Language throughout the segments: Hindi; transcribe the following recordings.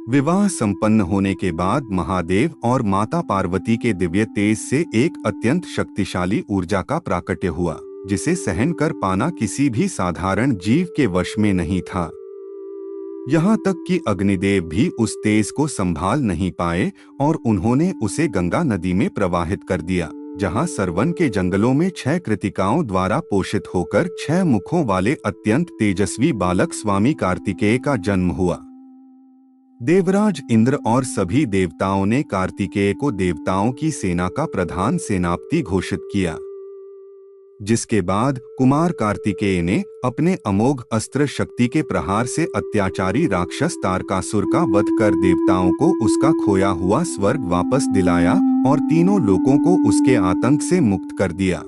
विवाह संपन्न होने के बाद महादेव और माता पार्वती के दिव्य तेज से एक अत्यंत शक्तिशाली ऊर्जा का प्राकट्य हुआ, जिसे सहन कर पाना किसी भी साधारण जीव के वश में नहीं था। यहाँ तक कि अग्निदेव भी उस तेज को संभाल नहीं पाए और उन्होंने उसे गंगा नदी में प्रवाहित कर दिया, जहाँ सरवन के जंगलों में 6 कृतिकाओं द्वारा पोषित होकर 6 मुखों वाले अत्यंत तेजस्वी बालक स्वामी कार्तिकेय का जन्म हुआ। देवराज इंद्र और सभी देवताओं ने कार्तिकेय को देवताओं की सेना का प्रधान सेनापति घोषित किया, जिसके बाद कुमार कार्तिकेय ने अपने अमोघ अस्त्र शक्ति के प्रहार से अत्याचारी राक्षस तारकासुर का वध कर देवताओं को उसका खोया हुआ स्वर्ग वापस दिलाया और तीनों लोकों को उसके आतंक से मुक्त कर दिया।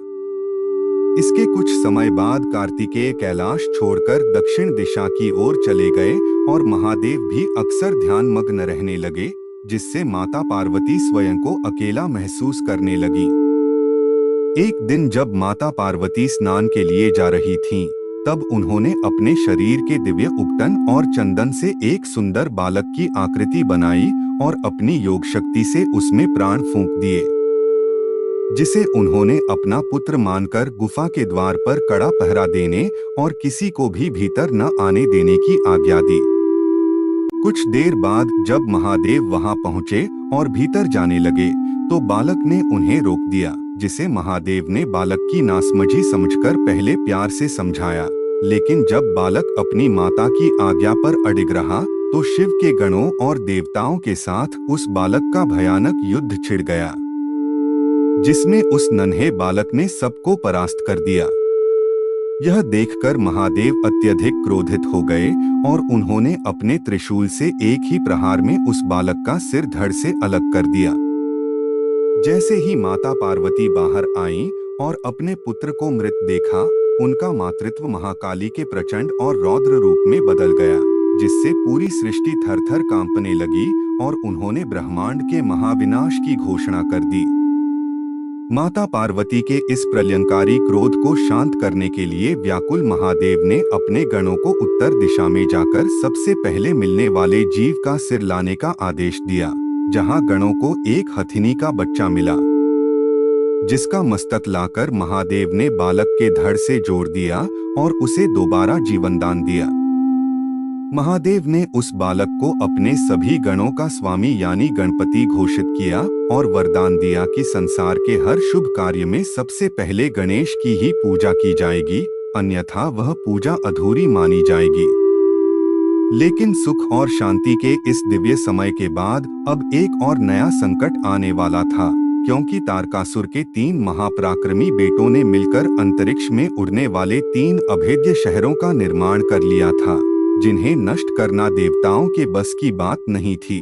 इसके कुछ समय बाद कार्तिकेय कैलाश छोड़कर दक्षिण दिशा की ओर चले गए और महादेव भी अक्सर ध्यानमग्न रहने लगे, जिससे माता पार्वती स्वयं को अकेला महसूस करने लगी। एक दिन जब माता पार्वती स्नान के लिए जा रही थीं, तब उन्होंने अपने शरीर के दिव्य उपटन और चंदन से एक सुंदर बालक की आकृति बनाई और अपनी योग शक्ति से उसमें प्राण फूंक दिए, जिसे उन्होंने अपना पुत्र मानकर गुफा के द्वार पर कड़ा पहरा देने और किसी को भी भीतर न आने देने की आज्ञा दी। कुछ देर बाद जब महादेव वहां पहुंचे और भीतर जाने लगे, तो बालक ने उन्हें रोक दिया, जिसे महादेव ने बालक की नासमझी समझकर पहले प्यार से समझाया। लेकिन जब बालक अपनी माता की आज्ञा पर अडिग रहा, तो शिव के गणों और देवताओं के साथ उस बालक का भयानक युद्ध छिड़ गया, जिसमें उस नन्हे बालक ने सबको परास्त कर दिया। यह देखकर महादेव अत्यधिक क्रोधित हो गए और उन्होंने अपने त्रिशूल से एक ही प्रहार में उस बालक का सिर धड़ से अलग कर दिया। जैसे ही माता पार्वती बाहर आईं और अपने पुत्र को मृत देखा, उनका मातृत्व महाकाली के प्रचंड और रौद्र रूप में बदल गया, जिससे पूरी सृष्टि थर-थर कांपने लगी और उन्होंने ब्रह्मांड के महाविनाश की घोषणा कर दी। माता पार्वती के इस प्रलयंकारी क्रोध को शांत करने के लिए व्याकुल महादेव ने अपने गणों को उत्तर दिशा में जाकर सबसे पहले मिलने वाले जीव का सिर लाने का आदेश दिया, जहां गणों को एक हथिनी का बच्चा मिला, जिसका मस्तक लाकर महादेव ने बालक के धड़ से जोड़ दिया और उसे दोबारा जीवनदान दिया। महादेव ने उस बालक को अपने सभी गणों का स्वामी यानी गणपति घोषित किया और वरदान दिया कि संसार के हर शुभ कार्य में सबसे पहले गणेश की ही पूजा की जाएगी, अन्यथा वह पूजा अधूरी मानी जाएगी। लेकिन सुख और शांति के इस दिव्य समय के बाद अब एक और नया संकट आने वाला था, क्योंकि तारकासुर के 3 महापराक्रमी बेटों ने मिलकर अंतरिक्ष में उड़ने वाले 3 अभेद्य शहरों का निर्माण कर लिया था, जिन्हें नष्ट करना देवताओं के बस की बात नहीं थी।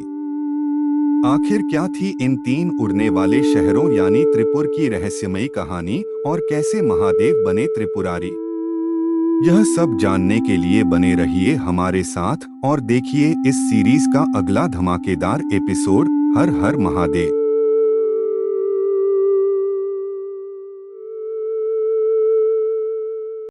आखिर क्या थी इन 3 उड़ने वाले शहरों यानी त्रिपुर की रहस्यमयी कहानी और कैसे महादेव बने त्रिपुरारी? यह सब जानने के लिए बने रहिए हमारे साथ और देखिए इस सीरीज का अगला धमाकेदार एपिसोड। हर हर महादेव।